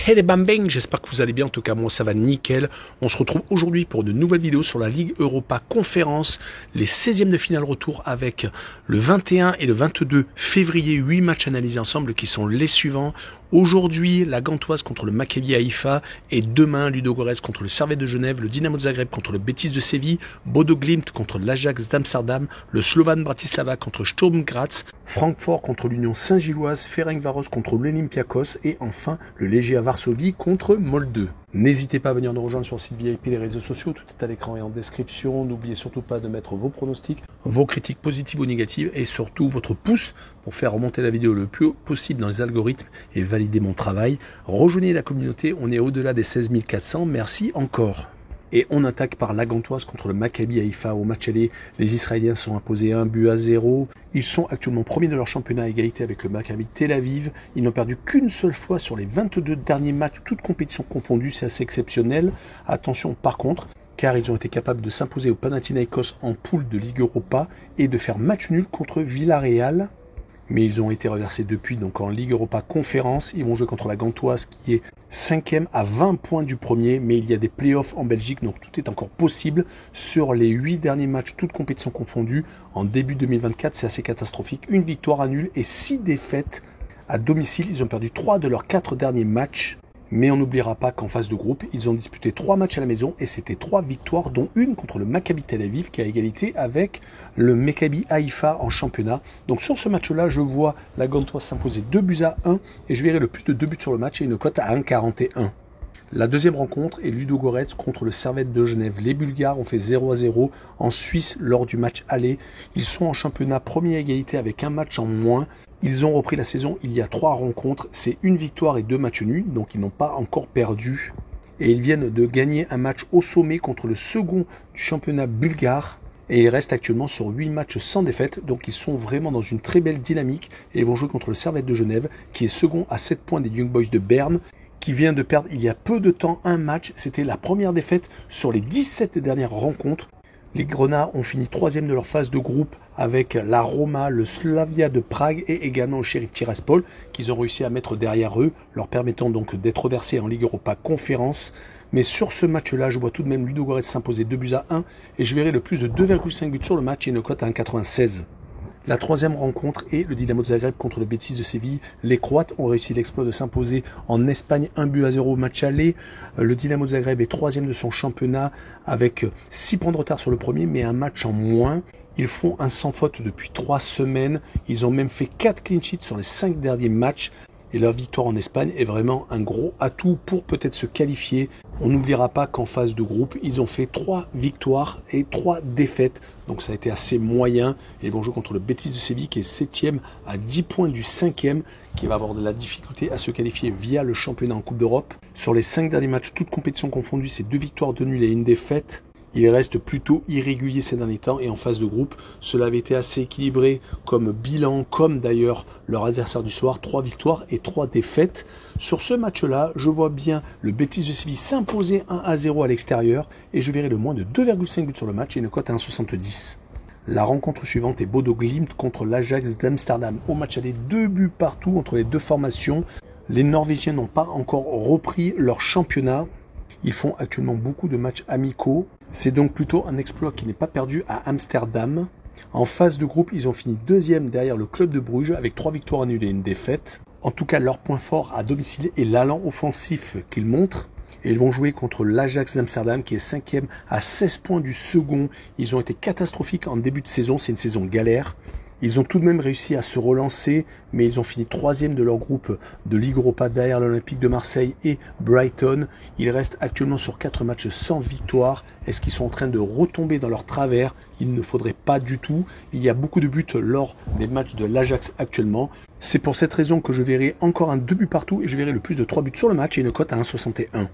Hey les bambing, j'espère que vous allez bien, en tout cas moi ça va nickel. On se retrouve aujourd'hui pour de nouvelles vidéos sur la Ligue Europa Conférence, les 16e de finale retour avec le 21 et le 22 février, 8 matchs analysés ensemble qui sont les suivants. Aujourd'hui, la Gantoise contre le Maccabi Haïfa et demain, Ludogorets contre le Servette de Genève, le Dynamo de Zagreb contre le Betis de Séville, Bodo Glimt contre l'Ajax d'Amsterdam, le Slovan Bratislava contre Sturm Graz, Francfort contre l'Union Saint-Gilloise, Ferencváros contre l'Olympiakos et enfin le Legia Varsovie contre Molde. N'hésitez pas à venir nous rejoindre sur le site VIP, les réseaux sociaux, tout est à l'écran et en description. N'oubliez surtout pas de mettre vos pronostics, vos critiques positives ou négatives et surtout votre pouce pour faire remonter la vidéo le plus haut possible dans les algorithmes et valider mon travail. Rejoignez la communauté, on est au-delà des 16 400, merci encore. Et on attaque par la Gantoise contre le Maccabi Haïfa. Au match aller, les Israéliens sont imposés 1-0. Ils sont actuellement premiers de leur championnat à égalité avec le Maccabi Tel Aviv. Ils n'ont perdu qu'une seule fois sur les 22 derniers matchs, toutes compétitions confondues, c'est assez exceptionnel. Attention par contre, car ils ont été capables de s'imposer au Panathinaikos en poule de Ligue Europa et de faire match nul contre Villarreal. Mais ils ont été reversés depuis donc en Ligue Europa Conférence. Ils vont jouer contre la Gantoise qui est 5e à 20 points du premier. Mais il y a des playoffs en Belgique, donc tout est encore possible. Sur les 8 derniers matchs, toutes compétitions confondues, en début 2024, c'est assez catastrophique. Une victoire à nul et 6 défaites à domicile. Ils ont perdu 3 de leurs 4 derniers matchs. Mais on n'oubliera pas qu'en phase de groupe, ils ont disputé 3 matchs à la maison et c'était 3 victoires, dont une contre le Maccabi Tel Aviv qui a égalité avec le Maccabi Haïfa en championnat. Donc sur ce match-là, je vois la Gantoise s'imposer 2-1 et je verrai le plus de 2 buts sur le match et une cote à 1,41. La deuxième rencontre est Ludogorets contre le Servette de Genève. Les Bulgares ont fait 0-0 en Suisse lors du match aller. Ils sont en championnat premier à égalité avec un match en moins. Ils ont repris la saison il y a 3 rencontres. C'est une victoire et 2 matchs nuls, donc ils n'ont pas encore perdu. Et ils viennent de gagner un match au sommet contre le second du championnat bulgare. Et ils restent actuellement sur 8 matchs sans défaite, donc ils sont vraiment dans une très belle dynamique. Et ils vont jouer contre le Servette de Genève, qui est second à 7 points des Young Boys de Berne, qui vient de perdre il y a peu de temps un match. C'était la première défaite sur les 17 dernières rencontres. Les Grenats ont fini 3e de leur phase de groupe avec la Roma, le Slavia de Prague et également le Sheriff Tiraspol qu'ils ont réussi à mettre derrière eux, leur permettant donc d'être reversés en Ligue Europa Conférence. Mais sur ce match-là, je vois tout de même Ludogorets s'imposer 2-1 et je verrai le plus de 2,5 buts sur le match et une cote à 1,96. La troisième rencontre est le Dynamo de Zagreb contre le Betis de Séville. Les Croates ont réussi l'exploit de s'imposer en Espagne 1-0 au match aller. Le Dynamo de Zagreb est 3e de son championnat avec 6 points de retard sur le premier, mais un match en moins. Ils font un sans faute depuis 3 semaines. Ils ont même fait 4 clean sheets sur les 5 derniers matchs. Et leur victoire en Espagne est vraiment un gros atout pour peut-être se qualifier. On n'oubliera pas qu'en phase de groupe, ils ont fait 3 victoires et 3 défaites. Donc ça a été assez moyen. Et ils vont jouer contre le Betis de Séville qui est 7e à 10 points du 5e, qui va avoir de la difficulté à se qualifier via le championnat en Coupe d'Europe. Sur les 5 derniers matchs, toutes compétitions confondues, c'est 2 victoires, 2 nuls et 1 défaite. Il reste plutôt irrégulier ces derniers temps et en phase de groupe, cela avait été assez équilibré comme bilan, comme d'ailleurs leur adversaire du soir, 3 victoires et 3 défaites. Sur ce match-là, je vois bien le Betis de Séville s'imposer 1-0 à l'extérieur et je verrai le moins de 2,5 buts sur le match et une cote à 1,70. La rencontre suivante est Bodo Glimt contre l'Ajax d'Amsterdam. Au match aller, 2 buts partout entre les deux formations. Les Norvégiens n'ont pas encore repris leur championnat. Ils font actuellement beaucoup de matchs amicaux. C'est donc plutôt un exploit qui n'est pas perdu à Amsterdam. En phase de groupe, ils ont fini 2e derrière le club de Bruges avec 3 victoires annulées et une défaite. En tout cas, leur point fort à domicile est l'allant offensif qu'ils montrent. Et ils vont jouer contre l'Ajax d'Amsterdam qui est 5e à 16 points du second. Ils ont été catastrophiques en début de saison, c'est une saison galère. Ils ont tout de même réussi à se relancer, mais ils ont fini 3e de leur groupe de Ligue Europa derrière l'Olympique de Marseille et Brighton. Ils restent actuellement sur 4 matchs sans victoire. Est-ce qu'ils sont en train de retomber dans leur travers? Il ne faudrait pas du tout. Il y a beaucoup de buts lors des matchs de l'Ajax actuellement. C'est pour cette raison que je verrai encore un 2 buts partout et je verrai le plus de 3 buts sur le match et une cote à 1,61.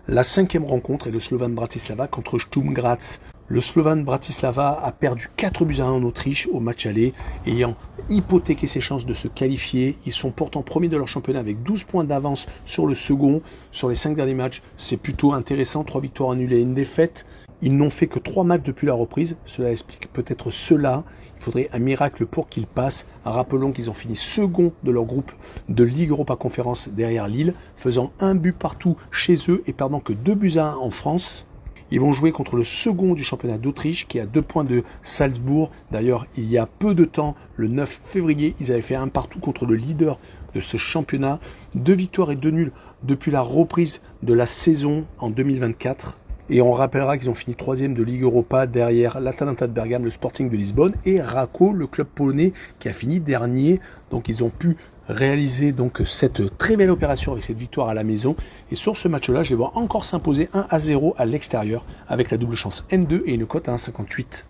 La 5e rencontre est le Slovan Bratislava contre Sturm Graz. Le Slovan Bratislava a perdu 4-1 en Autriche au match aller, ayant hypothéqué ses chances de se qualifier. Ils sont pourtant premiers de leur championnat avec 12 points d'avance sur le second. Sur les 5 derniers matchs, c'est plutôt intéressant. 3 victoires annulées et une défaite. Ils n'ont fait que 3 matchs depuis la reprise. Cela explique peut-être cela. Il faudrait un miracle pour qu'ils passent. Rappelons qu'ils ont fini second de leur groupe de Ligue Europa Conférence derrière Lille, faisant un but partout chez eux et perdant que 2-1 en France. Ils vont jouer contre le second du championnat d'Autriche qui a 2 points de Salzbourg. D'ailleurs, il y a peu de temps, le 9 février, ils avaient fait un partout contre le leader de ce championnat. 2 victoires et 2 nuls depuis la reprise de la saison en 2024. Et on rappellera qu'ils ont fini 3e de Ligue Europa derrière l'Atalanta de Bergame, le Sporting de Lisbonne et Raco, le club polonais qui a fini dernier. Donc ils ont pu réaliser donc cette très belle opération avec cette victoire à la maison. Et sur ce match-là, je les vois encore s'imposer 1-0 à l'extérieur avec la double chance N2 et une cote à 1,58.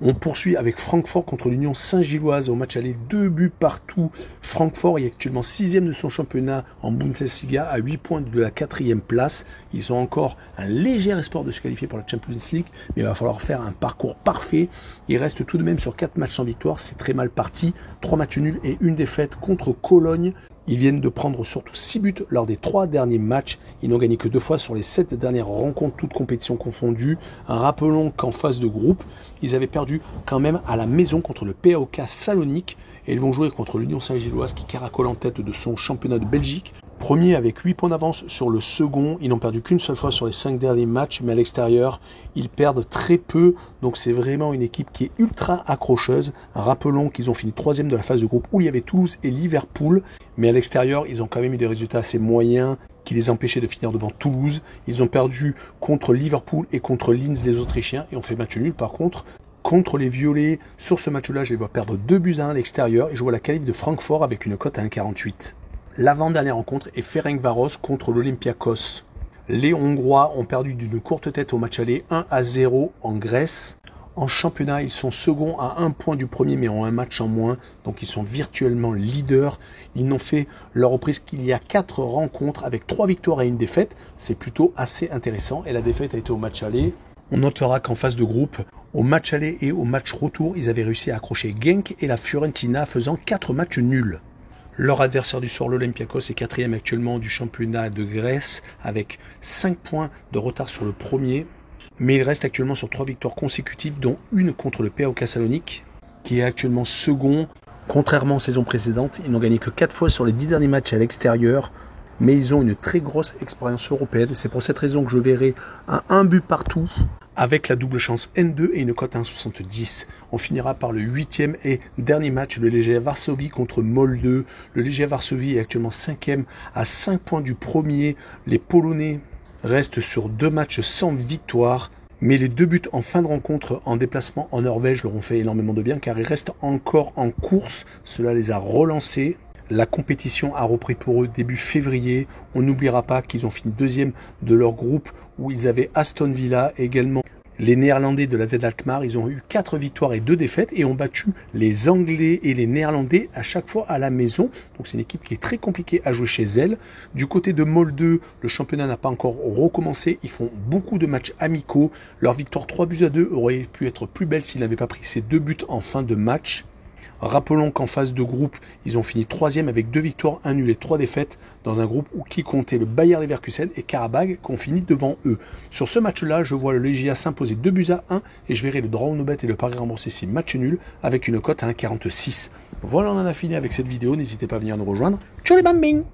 On poursuit avec Francfort contre l'Union Saint-Gilloise au match aller, 2 buts partout. Francfort est actuellement 6e de son championnat en Bundesliga à 8 points de la 4e place. Ils ont encore un léger espoir de se qualifier pour la Champions League, mais il va falloir faire un parcours parfait. Ils restent tout de même sur 4 matchs sans victoire, c'est très mal parti. 3 matchs nuls et une défaite contre Cologne. Ils viennent de prendre surtout 6 buts lors des 3 derniers matchs. Ils n'ont gagné que 2 fois sur les 7 dernières rencontres, toutes compétitions confondues. Rappelons qu'en phase de groupe, ils avaient perdu quand même à la maison contre le PAOK Salonique. Et ils vont jouer contre l'Union Saint-Gilloise qui caracole en tête de son championnat de Belgique. Premier avec 8 points d'avance sur le second. Ils n'ont perdu qu'une seule fois sur les 5 derniers matchs, mais à l'extérieur, ils perdent très peu. Donc c'est vraiment une équipe qui est ultra accrocheuse. Rappelons qu'ils ont fini 3e de la phase de groupe où il y avait Toulouse et Liverpool. Mais à l'extérieur, ils ont quand même eu des résultats assez moyens qui les empêchaient de finir devant Toulouse. Ils ont perdu contre Liverpool et contre Linz, les Autrichiens, et ont fait match nul par contre. Contre les Violets, sur ce match-là, je les vois perdre 2-1 à l'extérieur et je vois la qualif de Francfort avec une cote à 1,48. L'avant-dernière rencontre est Ferencváros contre l'Olympiakos. Les Hongrois ont perdu d'une courte tête au match aller 1-0 en Grèce. En championnat, ils sont seconds à 1 point du premier mais ont un match en moins. Donc ils sont virtuellement leaders. Ils n'ont fait leur reprise qu'il y a 4 rencontres avec 3 victoires et une défaite. C'est plutôt assez intéressant. Et la défaite a été au match aller. On notera qu'en phase de groupe, au match aller et au match retour, ils avaient réussi à accrocher Genk et la Fiorentina faisant 4 matchs nuls. Leur adversaire du soir, l'Olympiakos, est 4e actuellement du championnat de Grèce avec 5 points de retard sur le premier. Mais il reste actuellement sur 3 victoires consécutives, dont une contre le PAOK Salonique, qui est actuellement second. Contrairement aux saisons précédentes, ils n'ont gagné que 4 fois sur les 10 derniers matchs à l'extérieur. Mais ils ont une très grosse expérience européenne. C'est pour cette raison que je verrai un but partout avec la double chance N2 et une cote à 1,70. On finira par le 8e et dernier match, le Legia Varsovie contre Molde. Le Legia Varsovie est actuellement 5e à 5 points du premier. Les Polonais restent sur 2 matchs sans victoire. Mais les 2 buts en fin de rencontre en déplacement en Norvège leur ont fait énormément de bien car ils restent encore en course. Cela les a relancés. La compétition a repris pour eux début février. On n'oubliera pas qu'ils ont fini 2e de leur groupe où ils avaient Aston Villa, également les Néerlandais de la Z Alkmaar. Ils ont eu 4 victoires et 2 défaites et ont battu les Anglais et les Néerlandais à chaque fois à la maison. Donc c'est une équipe qui est très compliquée à jouer chez elle. Du côté de Molde, le championnat n'a pas encore recommencé. Ils font beaucoup de matchs amicaux. Leur victoire 3-2 aurait pu être plus belle s'ils n'avaient pas pris ces 2 buts en fin de match. Rappelons qu'en phase de groupe, ils ont fini 3e avec 2 victoires, 1 nul et 3 défaites dans un groupe où qui comptait le Bayer Leverkusen et Karabag qui ont fini devant eux. Sur ce match-là, je vois le Legia s'imposer 2-1 et je verrai le draw no bet et le pari remboursé si match nul avec une cote à 1,46. Voilà, on en a fini avec cette vidéo. N'hésitez pas à venir nous rejoindre. Ciao les bambins!